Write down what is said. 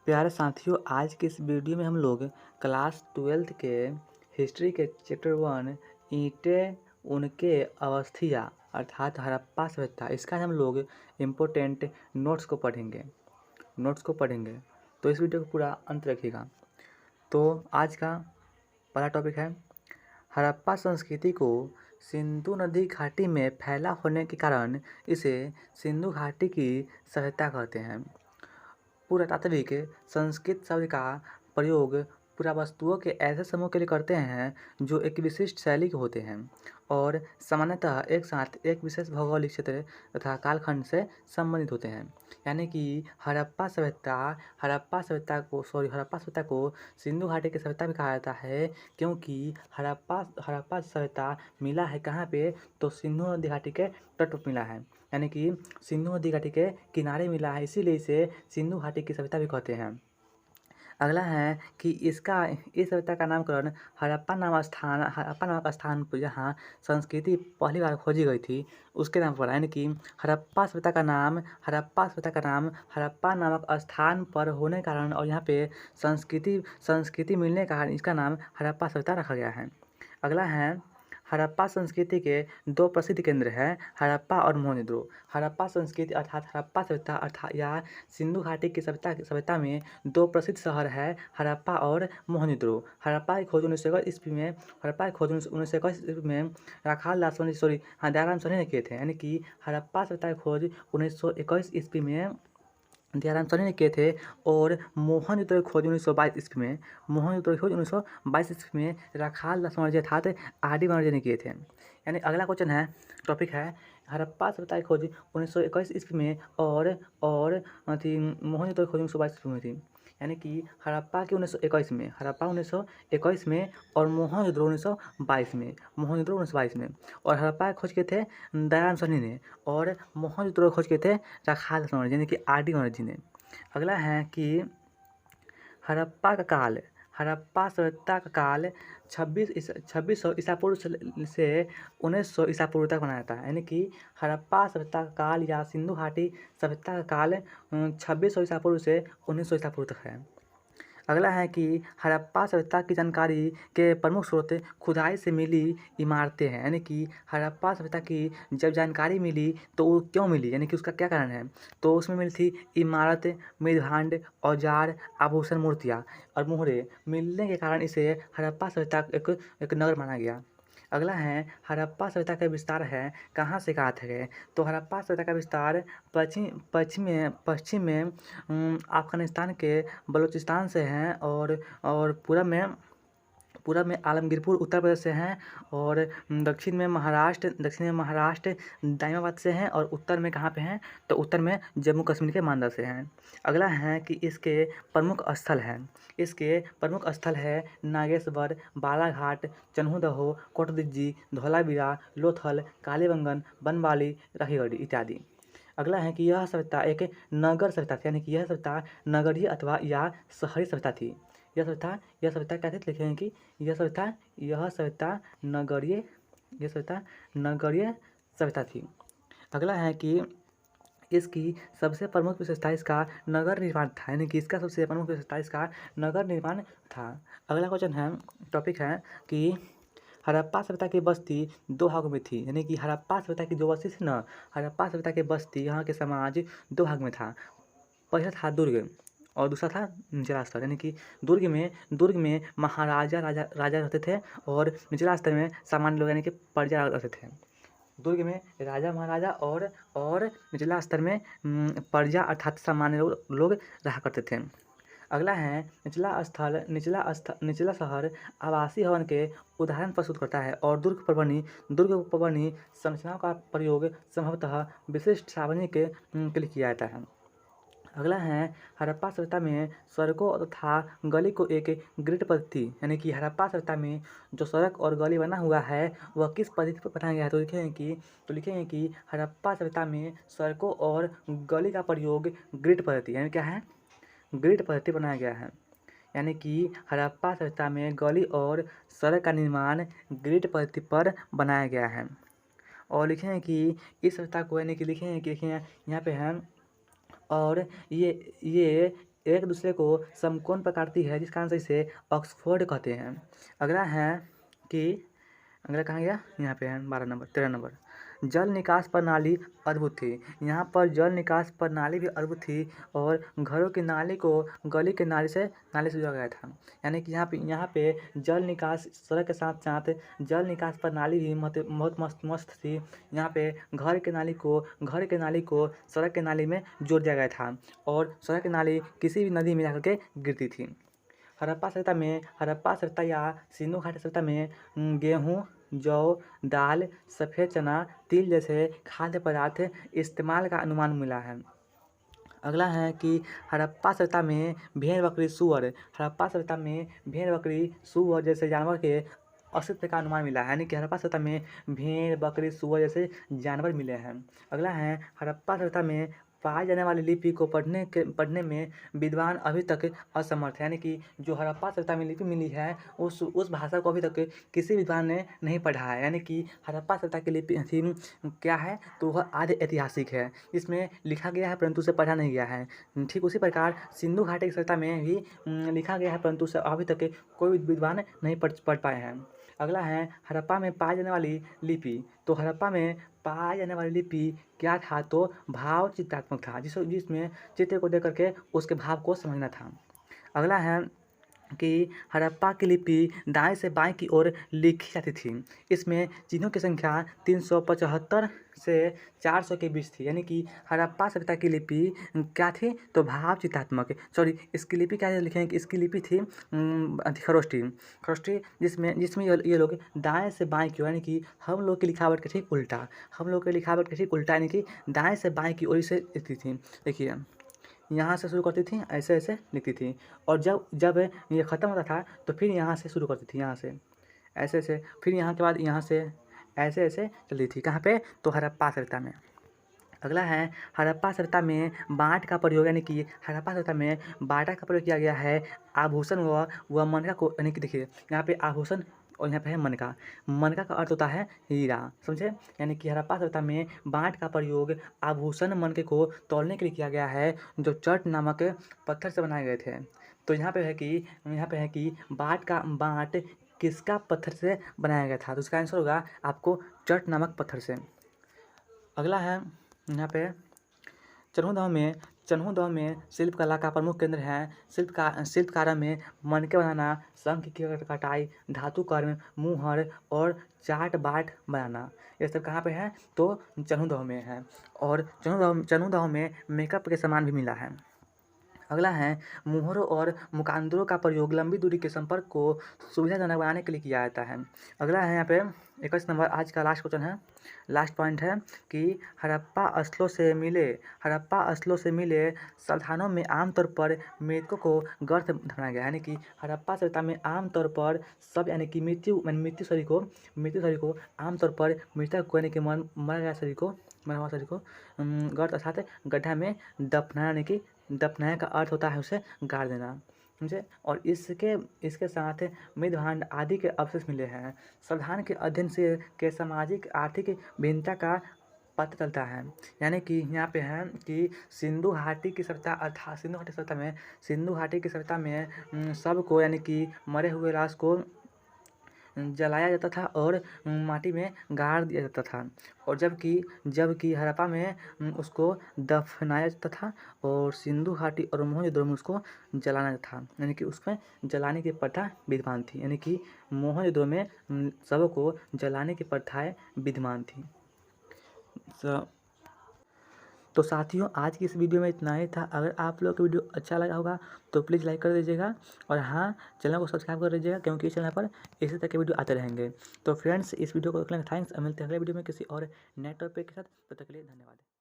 प्यारे साथियों, आज के इस वीडियो में हम लोग क्लास 12th के हिस्ट्री के चैप्टर 1 ईंटें उनके अवस्थियाँ अर्थात हड़प्पा सभ्यता, इसका हम लोग इम्पोर्टेंट नोट्स को पढ़ेंगे। तो इस वीडियो को पूरा अंत रखिएगा। तो आज का पहला टॉपिक है हड़प्पा संस्कृति को सिंधु नदी घाटी में फैला होने के कारण इसे सिंधु घाटी की सभ्यता कहते हैं। पुरातात्विक संस्कृत शब्द का प्रयोग पुरावस्तुओं के ऐसे समूह के लिए करते हैं जो एक विशिष्ट शैली के होते हैं और सामान्यतः एक साथ एक विशेष भौगोलिक क्षेत्र तथा कालखंड से संबंधित होते हैं। यानी कि हड़प्पा सभ्यता को सिंधु घाटी की सभ्यता भी कहा जाता है, क्योंकि हड़प्पा सभ्यता मिला है कहाँ पे, तो सिंधु नदी घाटी के तट पर मिला है। यानी कि सिंधु नदी घाटी के किनारे मिला है, इसीलिए इसे सिंधु घाटी की सभ्यता भी कहते हैं। अगला है कि इस सभ्यता का नामकरण हड़प्पा नामक स्थान पर जहाँ संस्कृति पहली बार खोजी गई थी उसके नाम पर, यानी कि हड़प्पा सभ्यता का नाम हड़प्पा नामक स्थान पर होने के कारण और यहाँ पे संस्कृति मिलने के कारण इसका नाम हड़प्पा सभ्यता रखा गया है। अगला है हड़प्पा संस्कृति के दो प्रसिद्ध केंद्र हैं, हड़प्पा और मोहनजोदड़ो। हड़प्पा संस्कृति अर्थात हड़प्पा सभ्यता अर्थात या सिंधु घाटी की सभ्यता में दो प्रसिद्ध शहर है, हड़प्पा और मोहनजोदड़ो। हड़प्पा की खोज 1921 ईस्वी में दयाराम सरनी ने किए थे। यानी कि हड़प्पा सभ्यता की खोज 1921 ईस्वी में दयाराम सरनी ने किए थे और मोहनजोदड़ो की खोज 1922 ईस्वी में राखाल दास बनर्जी अर्थात आर.डी. बनर्जी ने किए थे। यानी अगला क्वेश्चन है, टॉपिक है हड़प्पा सभ्यता की खोज 1921 ईस्वी में और मोहनजोदड़ो की खोज 1922 ईस्वी में थी। यानी कि हड़प्पा 1921 में और मोहनजोदड़ो 1922 में। और हड़प्पा की खोज किए थे दयाराम सरनी ने और मोहनजोदड़ो की खोज किए थे राखाल दास बनर्जी यानी कि आर.डी. बनर्जी ने। अगला है कि हड़प्पा सभ्यता का काल 2600 ईसा पूर्व से 1900 ईसा पूर्व तक माना जाता है। यानी कि हड़प्पा सभ्यता का काल या सिंधु घाटी सभ्यता का काल 2600 ईसा पूर्व से 1900 ईसा पूर्व तक है। अगला है कि हड़प्पा सभ्यता की जानकारी के प्रमुख स्रोत खुदाई से मिली इमारतें हैं। यानी कि हड़प्पा सभ्यता की जब जानकारी मिली तो वो क्यों मिली, यानी कि उसका क्या कारण है, तो उसमें मिली थी इमारत, मृदभांड, औजार, आभूषण, मूर्तियाँ और मोहरे मिलने के कारण इसे हड़प्पा सभ्यता एक नगर माना गया। अगला है हड़प्पा सभ्यता का विस्तार है कहाँ से कहाँ तक है, तो हड़प्पा सभ्यता का विस्तार पश्चिम में अफगानिस्तान के बलूचिस्तान से हैं और पूरब में आलमगीरपुर उत्तर प्रदेश से हैं और दक्षिण में महाराष्ट्र दाइमाबाद से हैं और उत्तर में कहाँ पे हैं, तो उत्तर में जम्मू कश्मीर के मांडा से हैं। अगला है कि इसके प्रमुख स्थल है नागेश्वर, बालाघाट, चन्हूदहो, कोटदिज्जी, धौलावीरा, लोथल, कालीबंगन, बनवाली, राखीगढ़ी इत्यादि। अगला है कि यह सभ्यता एक नगर सभ्यता थी, यानी कि यह सभ्यता नगरीय अथवा या शहरी सभ्यता थी। यह सभ्यता क्या थी, लिखे हैं कि यह सभ्यता नगरीय सभ्यता थी। अगला है कि इसकी सबसे प्रमुख विशेषता इसका नगर निर्माण था, यानी कि इसका सबसे प्रमुख विशेषता इसका नगर निर्माण था। अगला क्वेश्चन है, टॉपिक है कि हड़प्पा सभ्यता की बस्ती दो भागों में थी। यानी कि हड़प्पा सभ्यता की जो बस्ती थी ना, हड़प्पा सभ्यता की बस्ती यहाँ के समाज दो भाग में था। पहला था दुर्ग और दूसरा था निचला स्तर। यानी कि दुर्ग में महाराजा राजा रहते थे और निचला स्तर में सामान्य लोग यानी कि प्रजा रहते थे। दुर्ग में राजा महाराजा और निचला स्तर में प्रजा अर्थात सामान्य लोग रहा करते थे। अगला है निचला शहर आवासीय भवन के उदाहरण प्रस्तुत करता है और दुर्ग प्रबंधनीय संरचनाओं का प्रयोग संभवतः विशिष्ट सार्वजनिक के लिए किया जाता है। अगला है हड़प्पा सभ्यता में सड़कों तथा गली को एक ग्रिड पद्धति, यानी कि हड़प्पा सभ्यता में जो सड़क और गली बना हुआ है वह किस पद्धति पर बनाया गया है, तो लिखेंगे कि हड़प्पा सभ्यता में सड़कों और गली का प्रयोग ग्रिड पद्धति यानी क्या है, ग्रिड पद्धति बनाया गया है। यानी कि हड़प्पा सभ्यता में गली और सड़क का निर्माण ग्रिड पद्धति पर बनाया गया है। और लिखेंगे कि इस सभ्यता को यानी कि लिखेंगे कि यहाँ पे है और ये एक दूसरे को समकोण पर काटती है, जिस कारण से इसे ऑक्सफोर्ड कहते हैं। अगला है कि अगला कहाँ गया, यहाँ पे है 13 नंबर। जल निकास प्रणाली अद्भुत थी। यहाँ पर जल निकास प्रणाली भी अद्भुत थी और घरों की नाली को गली के नाली से जोड़ा गया था। यानी कि यहाँ पे जल निकास सड़क के साथ साथ जल निकास प्रणाली भी बहुत मस्त थी। यहाँ पे घर के नाली को सड़क के नाली में जोड़ दिया गया था और सड़क की नाली किसी भी नदी में जाकर के गिरती थी। हड़प्पा सभ्यता या सिंधु घाटी सभ्यता में गेहूँ, जौ, दाल, सफ़ेद चना, तिल जैसे खाद्य पदार्थ इस्तेमाल का अनुमान मिला है। अगला है कि हड़प्पा सभ्यता में भेड़ बकरी सूअर जैसे जानवर के अस्तित्व का अनुमान मिला है। यानी कि हड़प्पा सभ्यता में भेड़ बकरी सूअर जैसे जानवर मिले हैं। अगला है हड़प्पा सभ्यता में पाई जाने वाली लिपि को पढ़ने में विद्वान अभी तक असमर्थ है। यानी कि जो हड़प्पा सभ्यता में लिपि मिली है उस भाषा को अभी तक किसी विद्वान ने नहीं पढ़ा है। यानी कि हड़प्पा सभ्यता की लिपि क्या है, तो वह आधे ऐतिहासिक है, इसमें लिखा गया है परंतु उसे पढ़ा नहीं गया है। ठीक उसी प्रकार सिंधु घाटी की सभ्यता में भी लिखा गया है परंतु उसे अभी तक कोई विद्वान नहीं पढ़ पाए हैं। अगला है हड़प्पा में पाई जाने वाली लिपि। तो हड़प्पा में पाई जाने वाली लिपि क्या था, तो भाव चित्रात्मक था, जिसमें चित्र को देख करके उसके भाव को समझना था। अगला है कि हड़प्पा की लिपि दाएं से बाएं की ओर लिखी जाती थी। इसमें चिन्हों की संख्या 375 से 400 के बीच थी। यानी कि हड़प्पा सभ्यता की लिपि क्या थी, तो भाव चित्रात्मक, इसकी लिपि क्या लिखेंगे कि इसकी लिपि थी खरोष्टी, जिसमें ये लोग दाएं से बाएं की ओर, यानी कि हम लोग की लिखावट के ठीक उल्टा यानी कि दाएं से बाएं की ओर से लिखती थी। देखिए यहाँ से शुरू करती थी, ऐसे ऐसे लिखती थी और जब ये ख़त्म होता था तो फिर यहाँ से शुरू करती थी, यहाँ से ऐसे ऐसे, फिर यहाँ के बाद यहाँ से ऐसे ऐसे चलती थी। कहाँ पे, तो हड़प्पा सभ्यता में। अगला है हड़प्पा सभ्यता में बाँट का प्रयोग, यानी कि हड़प्पा सभ्यता में बाटा का प्रयोग किया गया है आभूषण व मनका को। यानी कि देखिए यहाँ पे आभूषण और यहाँ पे है मनका। मनका का अर्थ होता है हीरा, समझे। यानी कि हड़प्पा सभ्यता में बाँट का प्रयोग आभूषण मनके को तौलने के लिए किया गया है, जो चट नामक पत्थर से बनाए गए थे। तो यहाँ पे है कि बाँट किसका पत्थर से बनाया गया था, तो इसका आंसर होगा आपको चट नामक पत्थर से। अगला है यहाँ पे चन्हू में शिल्पकला का प्रमुख केंद्र है। शिल्पकारों में मनके बनाना, शंख की कटाई, धातु कर्म, मुहर और चाट बाट बनाना, ये सब कहाँ पे है, तो चन्हू में है। और चन्हू में मेकअप के सामान भी मिला है। अगला है मुहरों और मुकांदरों का प्रयोग लंबी दूरी के संपर्क को सुविधाजनक बनाने के लिए किया जाता है। अगला है यहाँ पे 21 नंबर, आज का लास्ट क्वेश्चन है, लास्ट पॉइंट है कि हड़प्पा स्थलों से मिले संसाधनों में आमतौर पर मृतकों को गर्त बनाया गया। यानी कि हड़प्पा सभ्यता में आमतौर पर सब, यानी कि मृत्यु शरीर को आमतौर पर मृतक को, यानी कि मरा हुआ शरीर को गर्त अर्थात गड्ढा में दफनाया, यानी कि दफनाया का अर्थ होता है उसे गाड़ देना, समझे। और इसके साथ मृदभांड आदि के अवशेष मिले हैं। संविधान के अध्ययन से के सामाजिक आर्थिक भिन्नता का पता चलता है। यानी कि यहाँ पे है कि सिंधु घाटी की सभ्यता में सबको, यानी कि मरे हुए लाश को जलाया जाता था और माटी में गाड़ दिया जाता था, और जबकि हड़प्पा में उसको दफनाया जाता था और सिंधु घाटी और मोहनजोदड़ो में उसको जलाना था, यानी कि उसमें जलाने की प्रथा विद्यमान थी। यानी कि मोहनजोदड़ो में शवों को जलाने की प्रथाएं विद्यमान थी। तो साथियों, आज की इस वीडियो में इतना ही था। अगर आप लोग को वीडियो अच्छा लगा होगा तो प्लीज़ लाइक कर दीजिएगा और हाँ, चैनल को सब्सक्राइब कर दीजिएगा, क्योंकि इस चैनल पर इसी तरह के वीडियो आते रहेंगे। तो फ्रेंड्स, इस वीडियो को देखने के लिए थैंक्स। मिलते हैं अगले वीडियो में किसी और नए टॉपिक के साथ। तब तक के लिए धन्यवाद।